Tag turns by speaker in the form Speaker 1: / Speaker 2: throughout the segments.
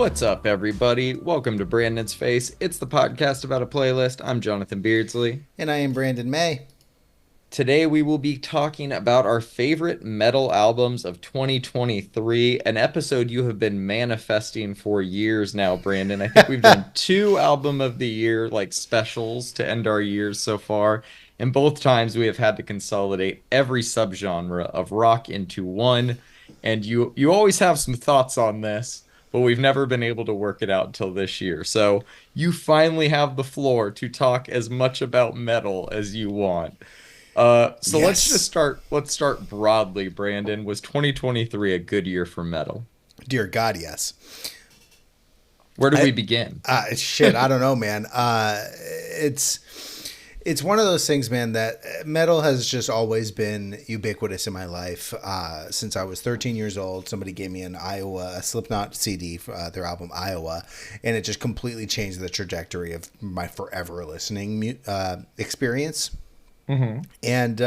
Speaker 1: What's up, everybody? Welcome to Brandon's Face. It's the podcast about a playlist. I'm Jonathan Beardsley.
Speaker 2: And I am Brandon May.
Speaker 1: Today, we will be talking about our favorite metal albums of 2023, an episode you have been manifesting for years now, Brandon. I think we've done two album of the year like specials to end our years so far, and both times we have had to consolidate every subgenre of rock into one. And you always have some thoughts on this, but we've never been able to work it out until this year. So you finally have the floor to talk as much about metal as you want. So let's just
Speaker 2: Yes.
Speaker 1: start. Let's start broadly, Brandon. Was 2023 a good year for metal?
Speaker 2: Dear God, yes.
Speaker 1: Where do
Speaker 2: I
Speaker 1: we begin?
Speaker 2: Shit, I don't know, man. It's it's one of those things, man, that metal has just always been ubiquitous in my life. Since I was 13 years old, somebody gave me a Slipknot CD for their album Iowa, and it just completely changed the trajectory of my forever listening experience. And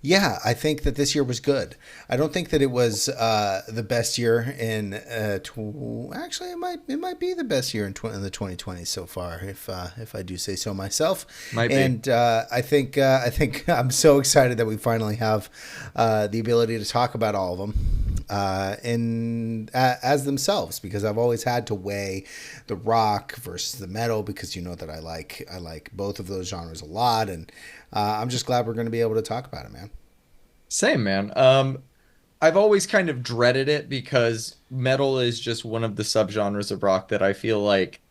Speaker 2: yeah, I think that this year was good. I don't think that it was the best year in actually it might be the best year in the 2020s so far, if I do say so myself.
Speaker 1: Might be.
Speaker 2: And I think I'm so excited that we finally have the ability to talk about all of them as themselves, because I've always had to weigh the rock versus the metal, because you know that I like both of those genres a lot, and I'm just glad we're going to be able to talk about it, man.
Speaker 1: Same, man. I've always kind of dreaded it because metal is just one of the subgenres of rock that I feel like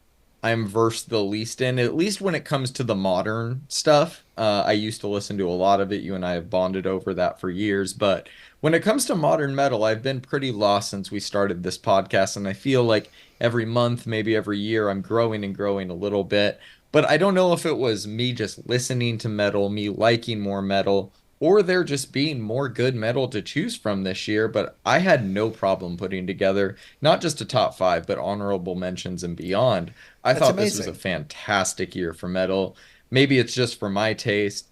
Speaker 1: I'm versed the least in, at least when it comes to the modern stuff. I used to listen to a lot of it. You and I have bonded over that for years. But when it comes to modern metal, I've been pretty lost since we started this podcast. And I feel like every month, maybe every year, I'm growing and growing a little bit. But I don't know if it was me just listening to metal, me liking more metal, or there just being more good metal to choose from this year. But I had no problem putting together not just a top five, but honorable mentions and beyond. I
Speaker 2: That's
Speaker 1: thought this was a
Speaker 2: amazing.
Speaker 1: fantastic year for metal. Maybe it's just for my taste.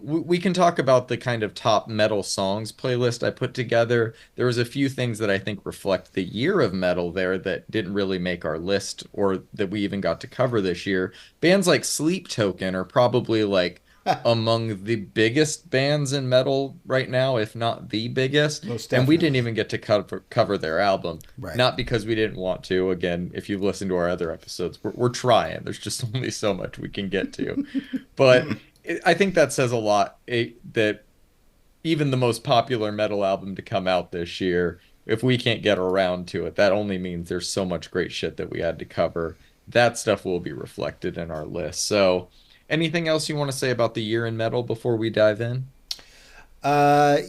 Speaker 1: We can talk about the kind of top metal songs playlist I put together. There was a few things that I think reflect the year of metal there that didn't really make our list or that we even got to cover this year. Bands like Sleep Token are probably like among the biggest bands in metal right now, if not the biggest.
Speaker 2: Most
Speaker 1: And we didn't
Speaker 2: definitely.
Speaker 1: even get to cover their album.
Speaker 2: Right.
Speaker 1: Not because we didn't want to. Again, if you've listened to our other episodes, we're trying. There's just only so much we can get to. But I think that says a lot that even the most popular metal album to come out this year, if we can't get around to it, that only means there's so much great shit that we had to cover. That stuff will be reflected in our list. So, anything else you want to say about the year in metal before we dive in?
Speaker 2: Uh,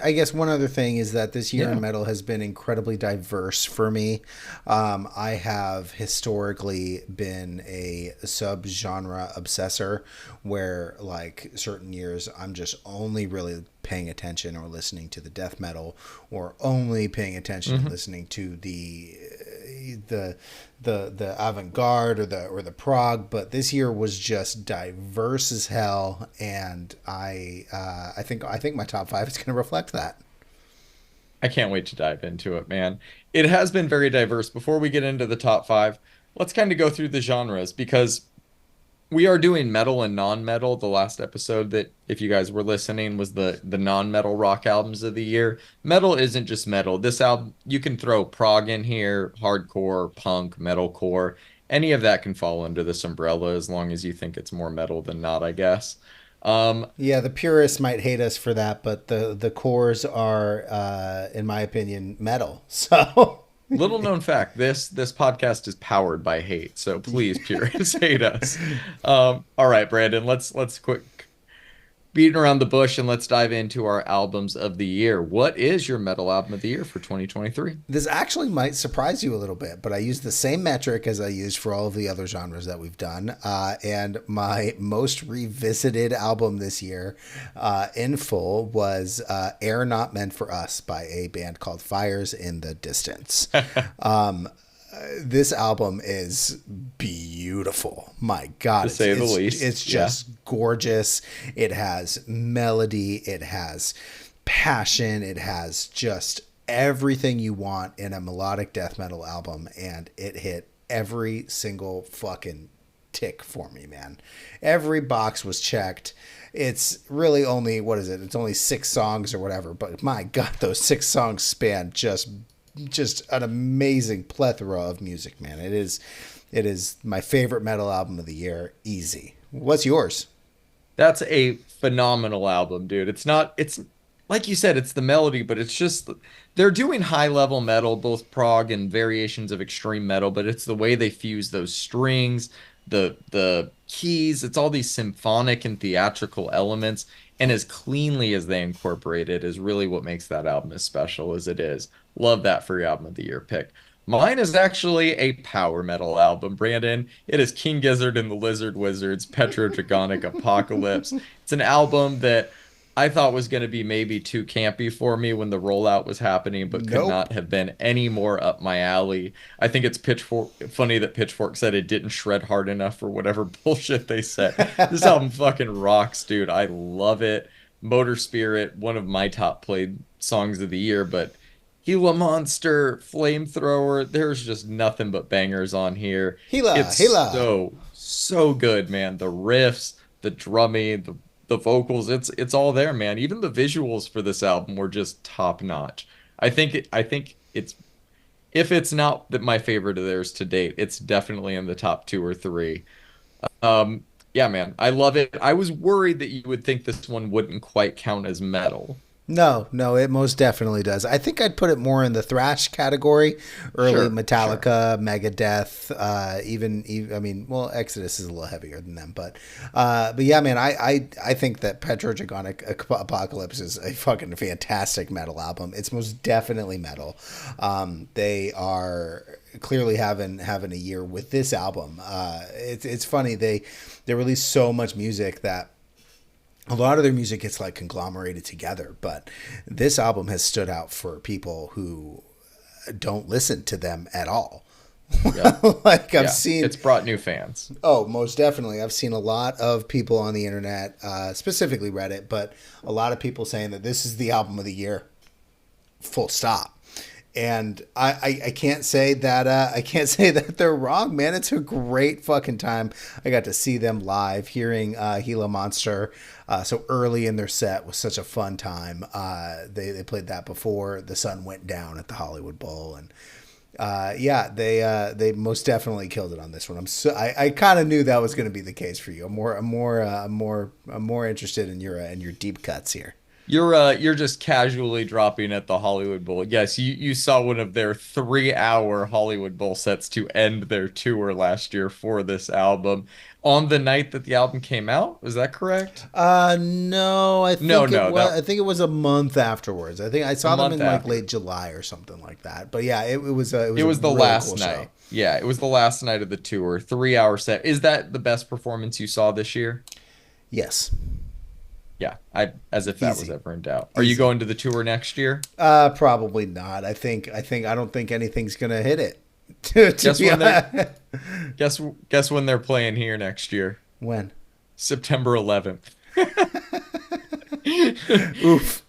Speaker 2: I guess one other thing is that this year in
Speaker 1: Yeah.
Speaker 2: metal has been incredibly diverse for me. I have historically been a subgenre obsessor, where like certain years I'm just only really paying attention or listening to the death metal, or only paying attention and
Speaker 1: Hmm.
Speaker 2: listening to the the avant-garde or the prog. But this year was just diverse as hell, and I think my top five is going to reflect that.
Speaker 1: I can't wait to dive into it, man. It has been very diverse. Before we get into the top five, let's kind of go through the genres because we are doing metal and non-metal. The last episode that, if you guys were listening, was the non-metal rock albums of the year. Metal isn't just metal. This album, you can throw prog in here, hardcore, punk, metalcore. Any of that can fall under this umbrella as long as you think it's more metal than not, I guess. Um,
Speaker 2: Yeah, the purists might hate us for that, but the cores are, in my opinion, metal. So
Speaker 1: Little known fact, this podcast is powered by hate, so please purists hate us. All right, Brandon, let's quick beating around the bush and let's dive into our albums of the year. What is your metal album of the year for 2023?
Speaker 2: this actually might surprise you a little bit, but I used the same metric as I used for all of the other genres that we've done. And my most revisited album this year, in full, was Air Not Meant for Us by a band called Fires in the Distance. This album is beautiful. My God,
Speaker 1: To
Speaker 2: it's
Speaker 1: say the
Speaker 2: it's
Speaker 1: least.
Speaker 2: it's
Speaker 1: Yeah.
Speaker 2: just gorgeous. It has melody. It has passion. It has just everything you want in a melodic death metal album, and it hit every single fucking tick for me, man. Every box was checked. It's really only, what is it? It's only 6 songs or whatever, but my god, those 6 songs span just an amazing plethora of music, man. It is my favorite metal album of the year, easy. What's yours?
Speaker 1: That's a phenomenal album, dude. It's like you said, it's the melody, but it's just they're doing high level metal, both prog and variations of extreme metal, but it's the way they fuse those strings, the keys, it's all these symphonic and theatrical elements, and as cleanly as they incorporate it is really what makes that album as special as it is. Love that for your album of the year pick. Mine is actually a power metal album, Brandon. It is King Gizzard and the Lizard Wizards, Petrodragonic Apocalypse. It's an album that I thought was going to be maybe too campy for me when the rollout was happening, but could
Speaker 2: Nope.
Speaker 1: not have been any more up my alley. I think it's Pitchfork funny that Pitchfork said it didn't shred hard enough for whatever bullshit they said. This album fucking rocks, dude. I love it. Motor Spirit, one of my top played songs of the year, but Gila Monster, Flamethrower, there's just nothing but bangers on here.
Speaker 2: Hila,
Speaker 1: It's
Speaker 2: Hila.
Speaker 1: so good, man. The riffs, the drumming, the vocals, it's all there, man. Even the visuals for this album were just top notch. I think it's if it's not my favorite of theirs to date, it's definitely in the top two or three. Yeah, man, I love it. I was worried that you would think this one wouldn't quite count as metal.
Speaker 2: No, no, it most definitely does. I think I'd put it more in the thrash category. Early
Speaker 1: Sure, sure.
Speaker 2: Metallica, Megadeth, even I mean, well, Exodus is a little heavier than them, but yeah, man, I think that Petrodragonic Apocalypse is a fucking fantastic metal album. It's most definitely metal. They are clearly having a year with this album. It's funny they release so much music that a lot of their music gets like conglomerated together, but this album has stood out for people who don't listen to them at all.
Speaker 1: Yep.
Speaker 2: Like I've
Speaker 1: Yeah,
Speaker 2: seen,
Speaker 1: it's brought new fans.
Speaker 2: oh, most definitely. I've seen a lot of people on the internet, specifically Reddit, but a lot of people saying that this is the album of the year, full stop. And I can't say that I can't say that they're wrong, man. It's a great fucking time. I got to see them live, hearing Gila Monster so early in their set was such a fun time. They played that before the sun went down at the Hollywood Bowl, and yeah, they most definitely killed it on this one. I kind of knew that was going to be the case for you. I'm more interested in your deep cuts here.
Speaker 1: You're just casually dropping at the Hollywood Bowl. Yes, you saw one of their 3 hour Hollywood Bowl sets to end their tour last year for this album on the night that the album came out. Was that correct?
Speaker 2: No, I
Speaker 1: No,
Speaker 2: think it
Speaker 1: no,
Speaker 2: was.
Speaker 1: that
Speaker 2: I think it was a month afterwards. I think I
Speaker 1: a
Speaker 2: saw them
Speaker 1: month
Speaker 2: in like late
Speaker 1: after.
Speaker 2: July or something like that. But yeah, it was
Speaker 1: It
Speaker 2: a
Speaker 1: was the
Speaker 2: really
Speaker 1: last
Speaker 2: cool show.
Speaker 1: night. Yeah, it was the last night of the tour. 3 hour set. Is that the best performance you saw this year?
Speaker 2: Yes,
Speaker 1: Yeah, I as if that was
Speaker 2: easy,
Speaker 1: ever in doubt. Are you
Speaker 2: easy.
Speaker 1: going to the tour next year?
Speaker 2: Probably not. I don't think anything's gonna hit it. To
Speaker 1: Guess
Speaker 2: be
Speaker 1: when they're
Speaker 2: honest.
Speaker 1: guess guess when they're playing here next year?
Speaker 2: When?
Speaker 1: September 11th.
Speaker 2: Oof.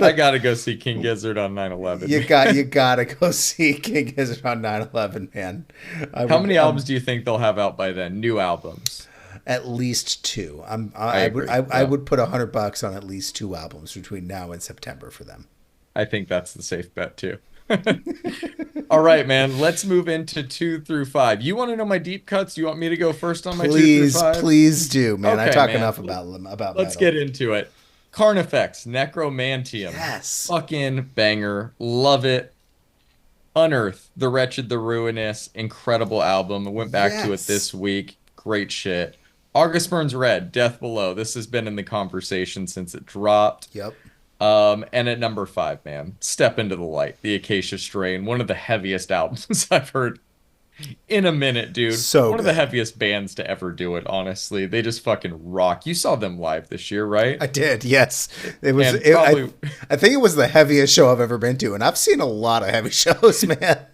Speaker 1: I gotta go see King Gizzard on 9/11.
Speaker 2: You gotta go see King Gizzard on 9/11, man. I
Speaker 1: How
Speaker 2: would
Speaker 1: many albums do you think they'll have out by then? New albums.
Speaker 2: at least two.
Speaker 1: I agree.
Speaker 2: I
Speaker 1: Yep.
Speaker 2: would put $100 on at least two albums between now and September for them.
Speaker 1: I think that's the safe bet too. All right, man. Let's move into 2 through 5. You want to know my deep cuts? Do you want me to go first on my two through
Speaker 2: Please,
Speaker 1: five?
Speaker 2: please do, man. I
Speaker 1: Okay,
Speaker 2: talk
Speaker 1: man.
Speaker 2: enough about
Speaker 1: Let's
Speaker 2: metal.
Speaker 1: get into it. Carnifex, Necromantium.
Speaker 2: Yes.
Speaker 1: Fucking banger. Love it. Unearth, The Wretched, The Ruinous. Incredible album. I went back to it
Speaker 2: Yes.
Speaker 1: this week. Great shit. August Burns Red, Death Below. This has been in the conversation since it dropped.
Speaker 2: Yep.
Speaker 1: And at number 5, man, Step Into the Light, The Acacia Strain, one of the heaviest albums I've heard in a minute, dude.
Speaker 2: So
Speaker 1: One of the
Speaker 2: good.
Speaker 1: heaviest bands to ever do it, honestly. They just fucking rock. You saw them live this year, right?
Speaker 2: I did. Yes. It was
Speaker 1: And probably
Speaker 2: I think it was the heaviest show I've ever been to, and I've seen a lot of heavy shows, man.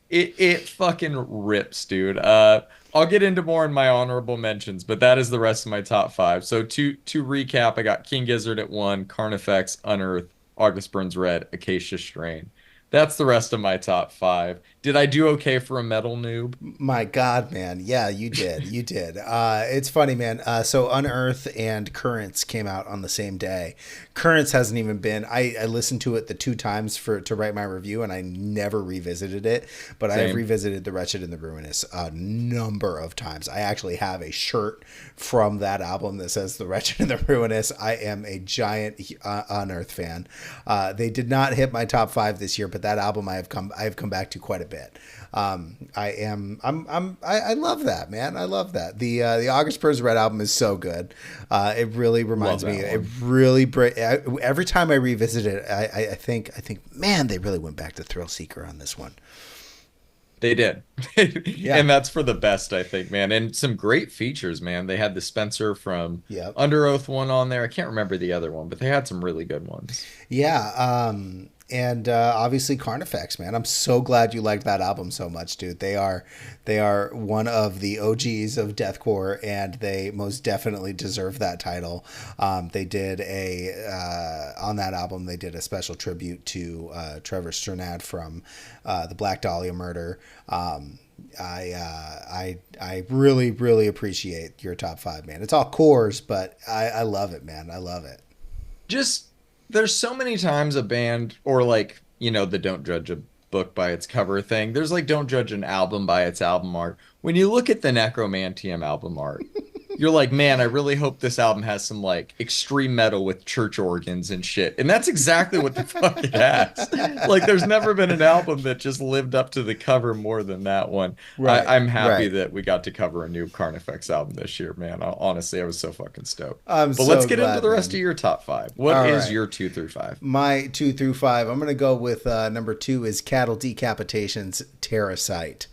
Speaker 1: it fucking rips, dude. I'll get into more in my honorable mentions, but that is the rest of my top 5. So to recap, I got King Gizzard at 1, Carnifex, Unearth, August Burns Red, Acacia Strain. That's the rest of my top five. Did I do okay for a metal noob?
Speaker 2: My God, man. Yeah, you did. You did. It's funny, man. So Unearth and Currents came out on the same day. Currents hasn't even been. I listened to it the two times to write my review, and I never revisited it. But I have
Speaker 1: Same.
Speaker 2: revisited The Wretched and the Ruinous a number of times. I actually have a shirt from that album that says The Wretched and the Ruinous. I am a giant Unearth fan. They did not hit my top five this year, but that album I have come back to quite a bit. I love that, man. I love that. The August Burns Red album is so good. It really reminds
Speaker 1: Love
Speaker 2: me.
Speaker 1: that
Speaker 2: It
Speaker 1: one.
Speaker 2: really every time I revisit it, I think, man, they really went back to Thrill Seeker on this one.
Speaker 1: They did.
Speaker 2: Yeah.
Speaker 1: And that's for the best, I think, man. And some great features, man. They had the Spencer from
Speaker 2: Yep.
Speaker 1: Under Oath one on there. I can't remember the other one, but they had some really good ones.
Speaker 2: Yeah. And obviously Carnifex, man. I'm so glad you liked that album so much, dude. They are one of the OGs of deathcore, and they most definitely deserve that title. They did on that album they did a special tribute to Trevor Strnad from the Black Dahlia murder. I really appreciate your top five, man. It's all cores, but I love it, man. I love it.
Speaker 1: Just there's so many times a band or like, the don't judge a book by its cover thing. There's like don't judge an album by its album art. When you look at the Necromantium album art, you're like, man, I really hope this album has some like extreme metal with church organs and shit. And that's exactly what the fuck it has. Like, there's never been an album that just lived up to the cover more than that one.
Speaker 2: Right,
Speaker 1: I'm happy
Speaker 2: right.
Speaker 1: that we got to cover a new Carnifex album this year, man. Honestly, I was so fucking stoked.
Speaker 2: I'm
Speaker 1: But let's
Speaker 2: so
Speaker 1: get into
Speaker 2: glad,
Speaker 1: the rest
Speaker 2: man.
Speaker 1: of your top five. What
Speaker 2: All
Speaker 1: is
Speaker 2: right.
Speaker 1: your two through five?
Speaker 2: My two through five. I'm gonna go with number two is Cattle Decapitation's Terracite.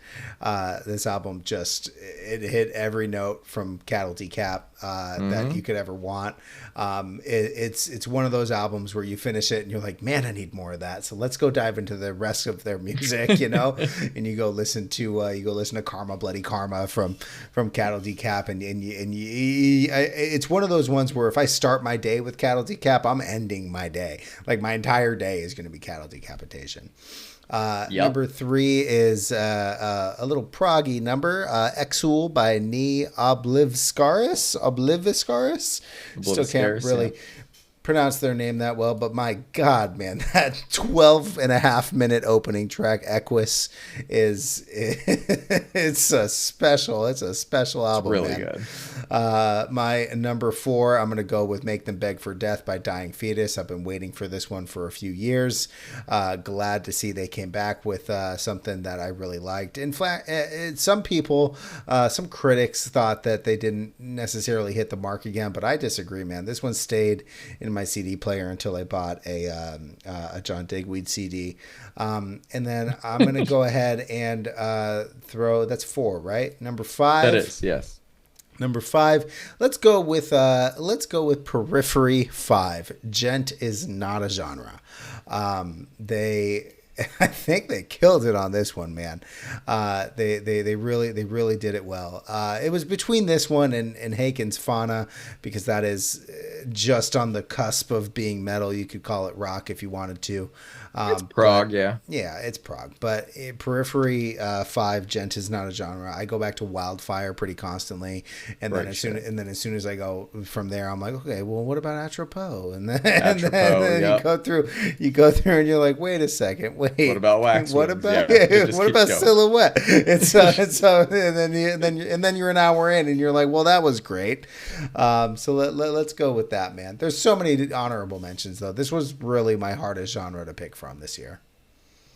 Speaker 2: This album just it hit every note from Cattle Decap that you could ever want. It's one of those albums where you finish it and you're like, man, I need more of that. So let's go dive into the rest of their music, and you go listen to Karma Bloody Karma from Cattle Decap, it's one of those ones where if I start my day with Cattle Decap, I'm ending my day. Like my entire day is going to be Cattle Decapitation.
Speaker 1: Yep.
Speaker 2: Number three is a little proggy number, Exul by Ni Obliviscaris. Still can't
Speaker 1: Obliviscaris,
Speaker 2: really
Speaker 1: yeah.
Speaker 2: pronounce their name that well, but my God, man, that 12 and a half minute opening track, Equus, it's a special
Speaker 1: It's
Speaker 2: album,
Speaker 1: really
Speaker 2: man.
Speaker 1: good.
Speaker 2: My number four, I'm going to go with Make Them Beg for Death by Dying Fetus. I've been waiting for this one for a few years. Glad to see they came back with something that I really liked. In fact, some people, some critics thought that they didn't necessarily hit the mark again, but I disagree, man. This one stayed in my CD player until I bought a John Digweed CD. And then I'm going to go ahead and that's four, right? Number five.
Speaker 1: That is, yes.
Speaker 2: Number five, let's go with Periphery 5. Gent is not a genre. They I think they killed it on this one, man. They really did it well. It was between this one and Haken's Fauna, because that is just on the cusp of being metal. You could call it rock if you wanted to.
Speaker 1: It's prog, yeah.
Speaker 2: Yeah, it's prog. But Periphery 5, Gent is not a genre. I go back to Wildfire pretty constantly, and then
Speaker 1: Right,
Speaker 2: as soon as I go from there, I'm like, okay, well, what about Atropos? And then,
Speaker 1: Atropos, yep.
Speaker 2: you go through, and you're like, wait a second, wait.
Speaker 1: What about Wax
Speaker 2: What
Speaker 1: Wings?
Speaker 2: about
Speaker 1: Yeah, it just
Speaker 2: what
Speaker 1: keeps
Speaker 2: about
Speaker 1: going.
Speaker 2: Silhouette? And then you're an hour in, and you're like, well, that was great. So let's go with that, man. There's so many honorable mentions though. This was really my hardest genre to pick from this year.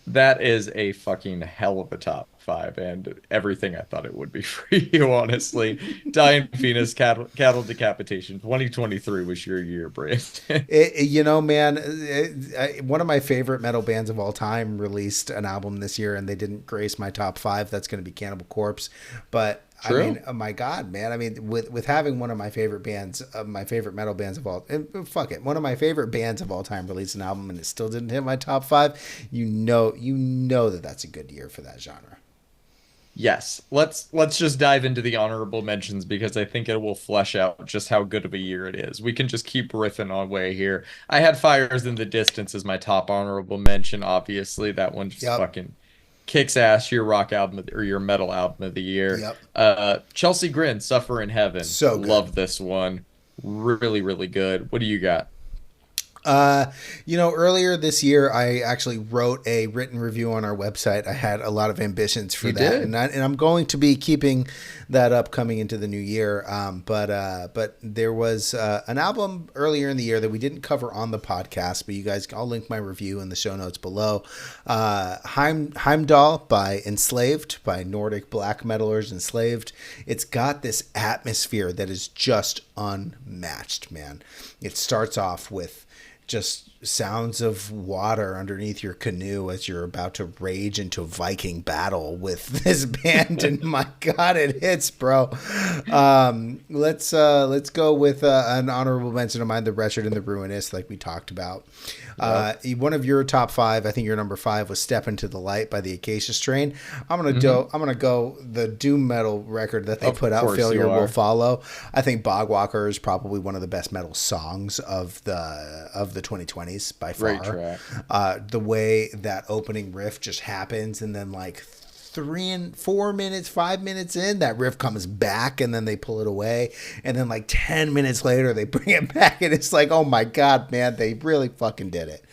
Speaker 1: That is a fucking hell of a top five, and everything I thought it would be for you, honestly. Dying Phoenix, Cattle Decapitation. 2023 was your year, Brandon.
Speaker 2: Man, one of my favorite metal bands of all time released an album this year, and they didn't grace my top five. That's going to be Cannibal Corpse. But
Speaker 1: True.
Speaker 2: I mean, oh my God, man. I mean, with having one of my favorite bands, my favorite metal bands of all, fuck it, one of my favorite bands of all time released an album, and it still didn't hit my top five. You know that that's a good year for that genre.
Speaker 1: Yes, let's just dive into the honorable mentions because I think it will flesh out just how good of a year it is. We can just keep riffing on way here. I had Fires in the Distance as my top honorable mention. Obviously, that one just
Speaker 2: Yep.
Speaker 1: fucking kicks ass. Your rock album or your metal album of the year.
Speaker 2: Yep.
Speaker 1: Chelsea Grin, Suffer in Heaven.
Speaker 2: So good.
Speaker 1: Love this one. Really, really good. What do you got?
Speaker 2: Earlier this year, I actually wrote a written review on our website. I had a lot of ambitions for
Speaker 1: You
Speaker 2: that,
Speaker 1: did.
Speaker 2: and I'm going to be keeping that up coming into the new year. But there was an album earlier in the year that we didn't cover on the podcast, but you guys, I'll link my review in the show notes below. Heimdall by Enslaved, by Nordic black metalers Enslaved. It's got this atmosphere that is just unmatched, man. It starts off with just sounds of water underneath your canoe as you're about to rage into Viking battle with this band, and my God, it hits, bro. Let's go with an honorable mention of mine, The Wretched and the Ruinous, like we talked about.
Speaker 1: Yep.
Speaker 2: One of your top five, I think your number five was "Step Into the Light" by the Acacia Strain.
Speaker 1: Hmm.
Speaker 2: I'm gonna go the doom metal record that they
Speaker 1: Of
Speaker 2: put out,
Speaker 1: course you
Speaker 2: "Failure Will
Speaker 1: are.
Speaker 2: Follow." I think Bogwalker is probably one of the best metal songs of the 2020s by
Speaker 1: Great
Speaker 2: far.
Speaker 1: track.
Speaker 2: The way that opening riff just happens, and then like 3 and 4 minutes, 5 minutes in, that riff comes back, and then they pull it away, and then like 10 minutes later they bring it back, and it's like, oh my God, man, they really fucking did it.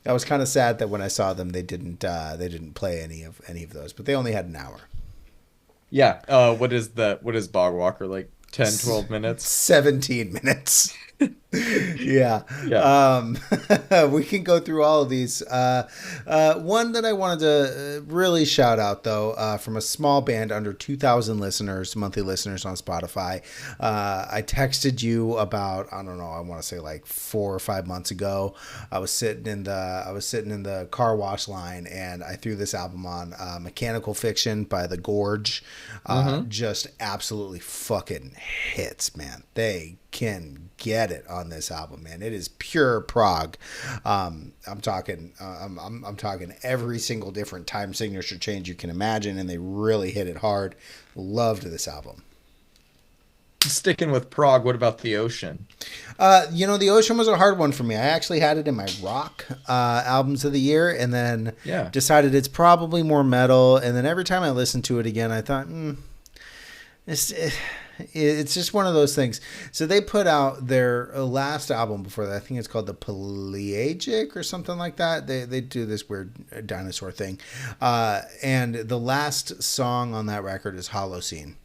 Speaker 2: I was kind of sad that when I saw them, they didn't play any of those, but they only had an hour.
Speaker 1: Yeah. What is Bog Walker like 10, 12 minutes?
Speaker 2: 17 minutes. Yeah.
Speaker 1: Yeah.
Speaker 2: We can go through all of these. One that I wanted to really shout out, though, from a small band under 2,000 listeners, monthly listeners on Spotify. I texted you about, I don't know, I want to say like 4 or 5 months ago. I was sitting in the car wash line, and I threw this album on, Mechanical Fiction by The Gorge.
Speaker 1: Hmm.
Speaker 2: Just absolutely fucking hits, man. They can get it on this album, man. It is pure prog. I'm talking every single different time signature change you can imagine, and they really hit it hard. Loved this album.
Speaker 1: Sticking with Prague, what about the ocean?
Speaker 2: The Ocean was a hard one for me. I actually had it in my rock albums of the year, and then
Speaker 1: Yeah.
Speaker 2: decided it's probably more metal. And then every time I listened to it again, I thought, it's it's just one of those things. So they put out their last album before that. I think it's called the Pelagic or something like that. They do this weird dinosaur thing, and the last song on that record is Holocene.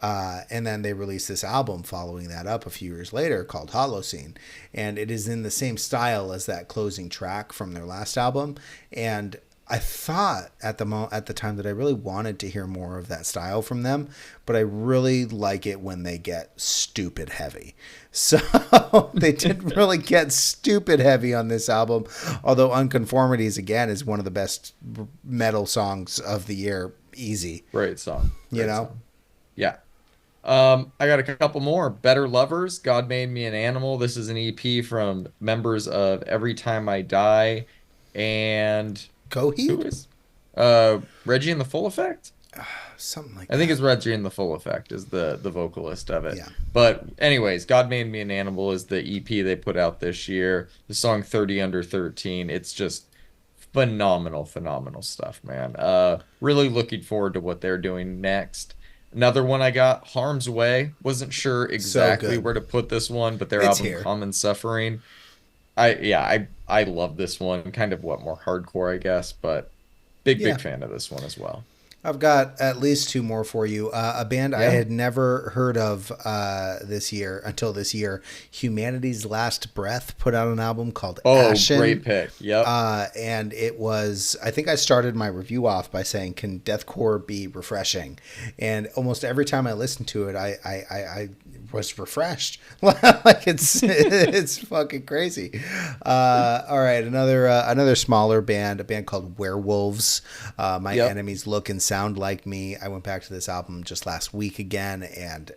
Speaker 2: And then they released this album following that up a few years later called Holocene, and it is in the same style as that closing track from their last album. And I thought at the time that I really wanted to hear more of that style from them, but I really like it when they get stupid heavy. So they didn't really get stupid heavy on this album, although Unconformities again is one of the best metal songs of the year, easy.
Speaker 1: Great song.
Speaker 2: You
Speaker 1: Great
Speaker 2: know,
Speaker 1: song. Yeah. I got a couple more. Better Lovers, God Made Me an Animal. This is an EP from members of Every Time I Die and who
Speaker 2: Coheed,
Speaker 1: is Reggie in the Full Effect?
Speaker 2: something like
Speaker 1: I think
Speaker 2: that.
Speaker 1: it's Reggie in the Full Effect is the vocalist of it.
Speaker 2: Yeah.
Speaker 1: But anyways, God Made Me an Animal is the EP they put out this year. The song 30 Under 13. It's just phenomenal, phenomenal stuff, man. Really looking forward to what they're doing next. Another one I got, Harm's Way. Wasn't sure
Speaker 2: So
Speaker 1: exactly
Speaker 2: good.
Speaker 1: where to put this one, but their
Speaker 2: It's
Speaker 1: album
Speaker 2: here.
Speaker 1: Common Suffering. I love this one. Kind of what more hardcore, I guess, but big
Speaker 2: Yeah.
Speaker 1: fan of this one as well.
Speaker 2: I've got at least two more for you. A band I
Speaker 1: Yeah.
Speaker 2: had never heard of this year until this year. Humanity's Last Breath put out an album called
Speaker 1: Oh,
Speaker 2: Ashen.
Speaker 1: great pick. Yep.
Speaker 2: And it was, I think I started my review off by saying, can deathcore be refreshing? And almost every time I listened to it, I was refreshed. Like it's fucking crazy. All right, another smaller band, a band called Werewolves. My
Speaker 1: Yep.
Speaker 2: enemies look and sound like me. I went back to this album just last week again, and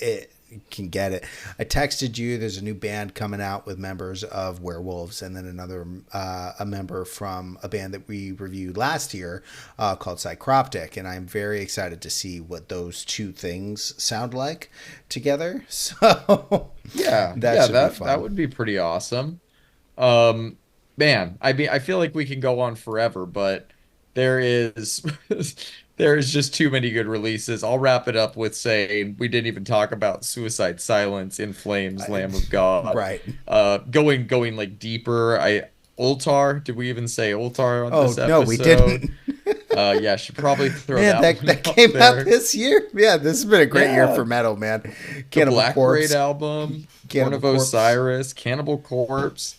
Speaker 2: it can get it. I texted you. There's a new band coming out with members of Werewolves, and then another a member from a band that we reviewed last year called Psychroptic, and I'm very excited to see what those two things sound like together. So
Speaker 1: Yeah,
Speaker 2: that
Speaker 1: yeah,
Speaker 2: should be
Speaker 1: that
Speaker 2: fun.
Speaker 1: would be pretty awesome. Um, Man, I feel like we can go on forever, but there is there is just too many good releases. I'll wrap it up with saying we didn't even talk about Suicide Silence, In Flames,
Speaker 2: I,
Speaker 1: Lamb of God.
Speaker 2: right.
Speaker 1: Going like deeper. I Ultar, did we even say Ultar on
Speaker 2: Oh
Speaker 1: this
Speaker 2: no, we
Speaker 1: episode?
Speaker 2: didn't.
Speaker 1: Yeah, should probably throw
Speaker 2: Man,
Speaker 1: that
Speaker 2: that
Speaker 1: one
Speaker 2: that
Speaker 1: out
Speaker 2: came out
Speaker 1: there.
Speaker 2: this year. Yeah, this has been a great year
Speaker 1: Yeah,
Speaker 2: for metal, man.
Speaker 1: the
Speaker 2: Cannibal
Speaker 1: Black Parade
Speaker 2: Corpse,
Speaker 1: album, Born
Speaker 2: Cannibal
Speaker 1: of
Speaker 2: Corpse.
Speaker 1: Osiris, Cannibal Corpse.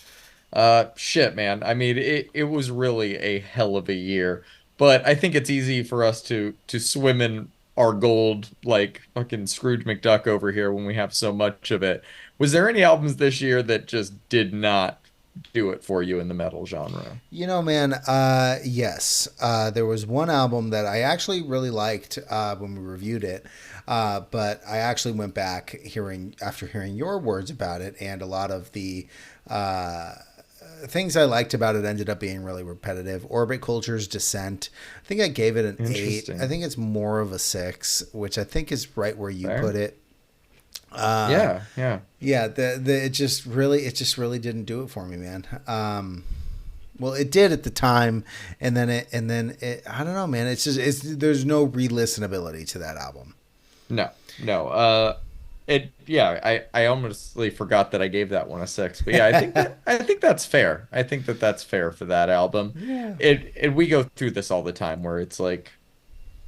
Speaker 1: Shit, man. I mean, it was really a hell of a year. But I think it's easy for us to swim in our gold like fucking Scrooge McDuck over here when we have so much of it. Was there any albums this year that just did not do it for you in the metal genre?
Speaker 2: Man, yes. There was one album that I actually really liked when we reviewed it, but I actually went back after hearing your words about it, and a lot of the uh, things I liked about it ended up being really repetitive. Orbit Culture's Descent, I think I gave it an 8. I
Speaker 1: Interesting.
Speaker 2: think it's more of a 6, which I think is right where you put
Speaker 1: Fair.
Speaker 2: it. Uh,
Speaker 1: Yeah, yeah.
Speaker 2: yeah, it just really didn't do it for me, man. Well, it did at the time, and then it. I don't know, man. There's no re-listenability to that album.
Speaker 1: No, no. Yeah, I honestly forgot that I gave that one a six. But yeah, I think that's fair. I think that that's fair for that album.
Speaker 2: Yeah.
Speaker 1: We go through this all the time where it's like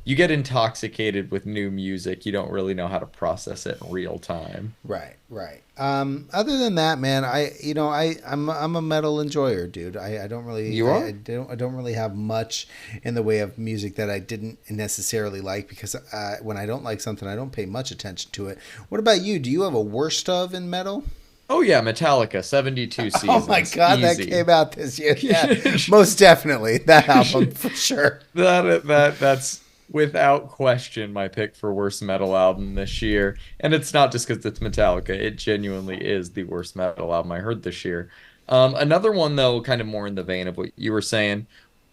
Speaker 1: you get intoxicated with new music, you don't really know how to process it in real time.
Speaker 2: Right, right. Other than that, man, I'm a metal enjoyer, dude.
Speaker 1: You are?
Speaker 2: I don't really have much in the way of music that I didn't necessarily like because when I don't like something, I don't pay much attention to it. What about you? Do you have a worst of in metal?
Speaker 1: Oh yeah, Metallica, 72
Speaker 2: Oh my
Speaker 1: seasons.
Speaker 2: god, that
Speaker 1: Easy.
Speaker 2: came out this year. Yeah, most definitely that album for sure.
Speaker 1: That's without question my pick for worst metal album this year. And it's not just because it's Metallica. It genuinely is the worst metal album I heard this year. Another one though, kind of more in the vein of what you were saying.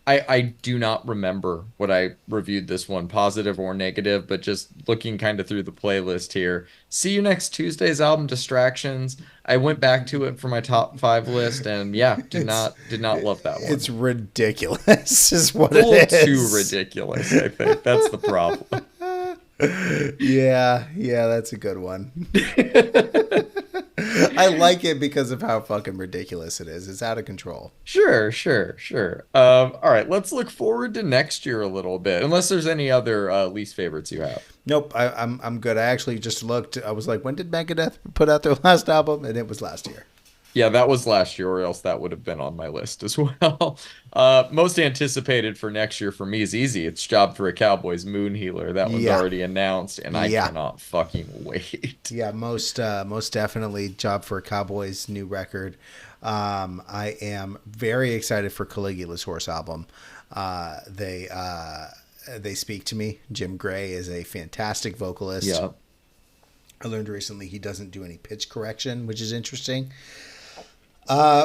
Speaker 1: I do not remember what I reviewed this one, positive or negative, but just looking kind of through the playlist here. See You Next Tuesday's album Distractions. I went back to it for my top five list, and yeah,
Speaker 2: It's
Speaker 1: did not love that
Speaker 2: it's
Speaker 1: one.
Speaker 2: ridiculous, is what
Speaker 1: It's a little
Speaker 2: it
Speaker 1: too
Speaker 2: is.
Speaker 1: ridiculous, I think. That's the problem.
Speaker 2: Yeah, yeah, that's a good one. I like it because of how fucking ridiculous it is. It's out of control.
Speaker 1: Sure, sure, sure. All right, let's look forward to next year a little bit, unless there's any other least favorites you have.
Speaker 2: Nope, I'm good. I actually just looked. I was like, when did Megadeth put out their last album? And it was last year.
Speaker 1: Yeah, that was last year, or else that would have been on my list as well. Most anticipated for next year for me is easy. It's Job for a Cowboy's Moon Healer. That one's
Speaker 2: Yeah,
Speaker 1: already announced, and I
Speaker 2: yeah,
Speaker 1: cannot fucking wait.
Speaker 2: yeah. Most definitely, Job for a Cowboy's new record. I am very excited for Caligula's Horse album. They speak to me. Jim Gray is a fantastic vocalist.
Speaker 1: Yeah.
Speaker 2: I learned recently he doesn't do any pitch correction, which is interesting.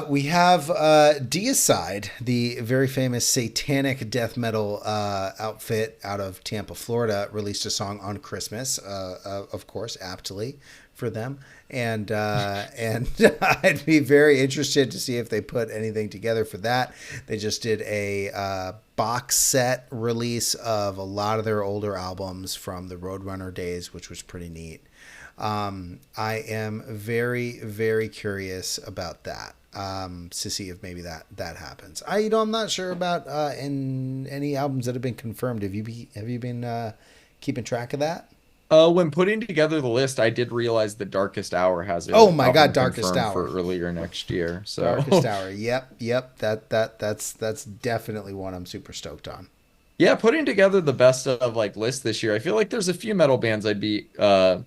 Speaker 2: We have Deicide, the very famous satanic death metal outfit out of Tampa, Florida, released a song on Christmas, of course, aptly for them. And I'd be very interested to see if they put anything together for that. They just did a box set release of a lot of their older albums from the Roadrunner days, which was pretty neat. I am very, very curious about that to see if maybe that happens. I'm not sure about in any albums that have been confirmed. Have you been keeping track of that?
Speaker 1: When putting together the list, I did realize the Darkest Hour has an
Speaker 2: Oh my God,
Speaker 1: album
Speaker 2: Darkest
Speaker 1: confirmed
Speaker 2: Hour.
Speaker 1: for earlier next year.
Speaker 2: Darkest
Speaker 1: So
Speaker 2: Hour. Yep, yep. That's definitely one I'm super stoked on.
Speaker 1: yeah, putting together the best of like lists this year. I feel like there's a few metal bands I'd be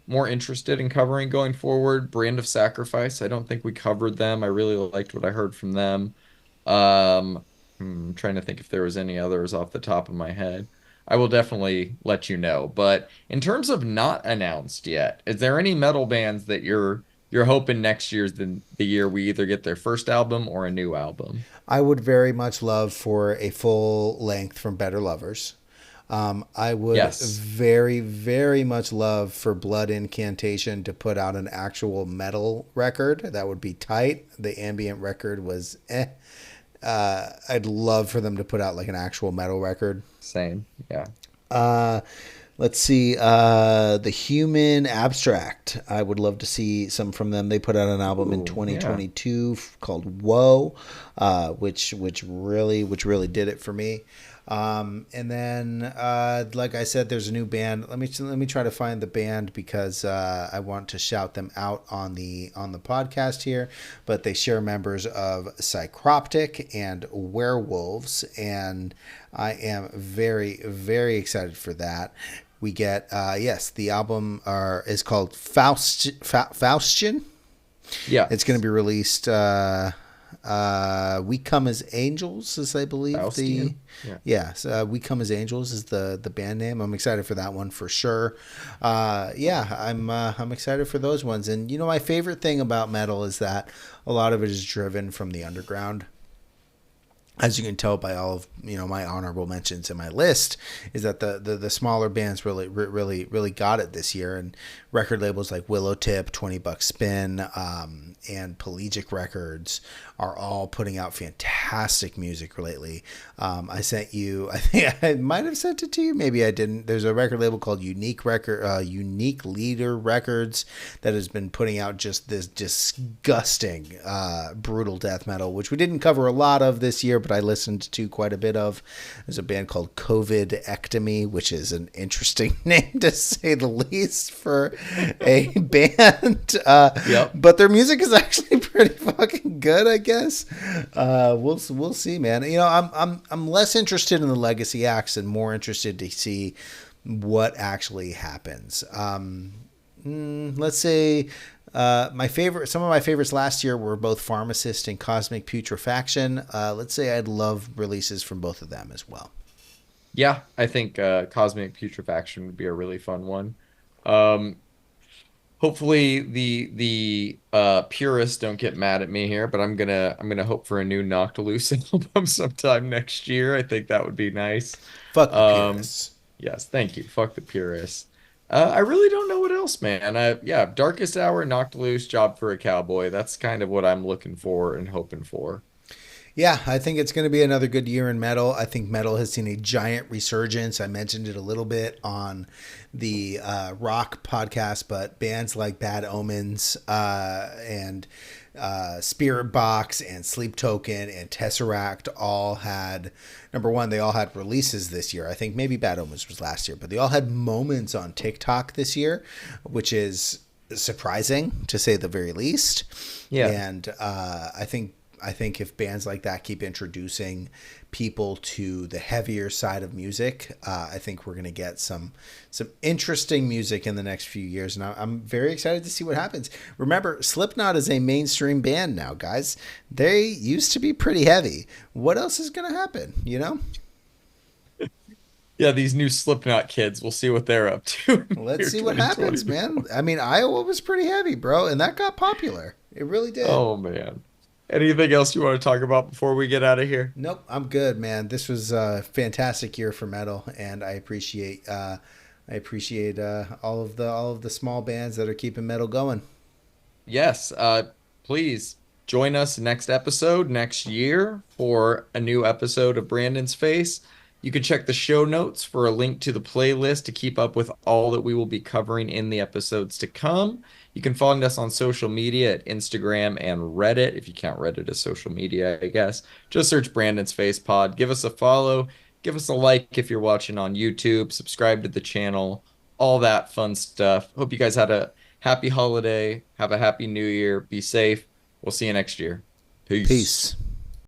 Speaker 1: more interested in covering going forward. Brand of Sacrifice. I don't think we covered them. I really liked what I heard from them. I'm trying to think if there was any others off the top of my head. I will definitely let you know. But in terms of not announced yet, is there any metal bands that you're hoping next year's the year we either get their first album or a new album?
Speaker 2: I would very much love for a full length from Better Lovers. I would
Speaker 1: Yes.
Speaker 2: very, very much love for Blood Incantation to put out an actual metal record. That would be tight. The ambient record was eh. I'd love for them to put out like an actual metal record.
Speaker 1: Same. Yeah.
Speaker 2: Uh, let's see. The Human Abstract. I would love to see some from them. They put out an album in
Speaker 1: Ooh, yeah.
Speaker 2: 2022 called "Whoa," which really did it for me. And then, like I said, there's a new band. Let me try to find the band because I want to shout them out on the podcast here. But they share members of Psychroptic and Werewolves, and I am very very excited for that. We get yes, the album is called Faustian. It's going to
Speaker 1: Yes.
Speaker 2: be released. We Come as Angels, as I believe the
Speaker 1: Faustian. Yeah.
Speaker 2: yes, We Come as Angels is the band name. I'm excited for that one for sure. Yeah, I'm excited for those ones. And you know, my favorite thing about metal is that a lot of it is driven from the underground, as you can tell by all of my honorable mentions in my list, is that the smaller bands really got it this year, and record labels like Willowtip, 20 Buck Spin, and Pelagic Records are all putting out fantastic music lately. I sent you, I think I might have sent it to you, maybe I didn't. There's a record label called Unique Leader Records that has been putting out just this disgusting, brutal death metal, which we didn't cover a lot of this year, but I listened to quite a bit of. There's a band called COVID Ectomy, which is an interesting name to say the least for a band.
Speaker 1: Yep.
Speaker 2: But their music is actually pretty fucking good, I guess. We'll see, man. I'm less interested in the legacy acts and more interested to see what actually happens. Let's say some of my favorites last year were both Pharmacist and Cosmic Putrefaction. Let's say I'd love releases from both of them as well.
Speaker 1: Yeah, I think Cosmic Putrefaction would be a really fun one. Um, Hopefully the purists don't get mad at me here, but I'm gonna hope for a new Noctilucent album sometime next year. I think that would be nice.
Speaker 2: Fuck the
Speaker 1: Um,
Speaker 2: purists.
Speaker 1: yes, thank you. Fuck the purists. I really don't know what else, man. Yeah, Darkest Hour, Noctilus, Job for a Cowboy. That's kind of what I'm looking for and hoping for.
Speaker 2: Yeah, I think it's going to be another good year in metal. I think metal has seen a giant resurgence. I mentioned it a little bit on the rock podcast, but bands like Bad Omens and Spirit Box and Sleep Token and Tesseract all had, number one, they all had releases this year. I think maybe Bad Omens was last year, but they all had moments on TikTok this year, which is surprising to say the very least.
Speaker 1: Yeah.
Speaker 2: And I think if bands like that keep introducing people to the heavier side of music, I think we're going to get some interesting music in the next few years, and I'm very excited to see what happens. Remember, Slipknot is a mainstream band now, guys. They used to be pretty heavy. What else is going to happen?
Speaker 1: Yeah, these new Slipknot kids, we'll see what they're up to in the
Speaker 2: Let's
Speaker 1: year
Speaker 2: see what happens,
Speaker 1: 2020.
Speaker 2: man. I mean, Iowa was pretty heavy, bro, and that got popular. It really did.
Speaker 1: Oh man. Anything else you want to talk about before we get out of here?
Speaker 2: Nope, I'm good, man. This was a fantastic year for metal, and I appreciate all of the small bands that are keeping metal going.
Speaker 1: Yes, please join us next episode next year for a new episode of Brandon's Face. You can check the show notes for a link to the playlist to keep up with all that we will be covering in the episodes to come. You can find us on social media at Instagram and Reddit, if you count Reddit as social media, I guess. Just search Brandon's Face Pod. Give us a follow. Give us a like if you're watching on YouTube. Subscribe to the channel. All that fun stuff. Hope you guys had a happy holiday. Have a happy new year. Be safe. We'll see you next year. Peace.
Speaker 2: Peace.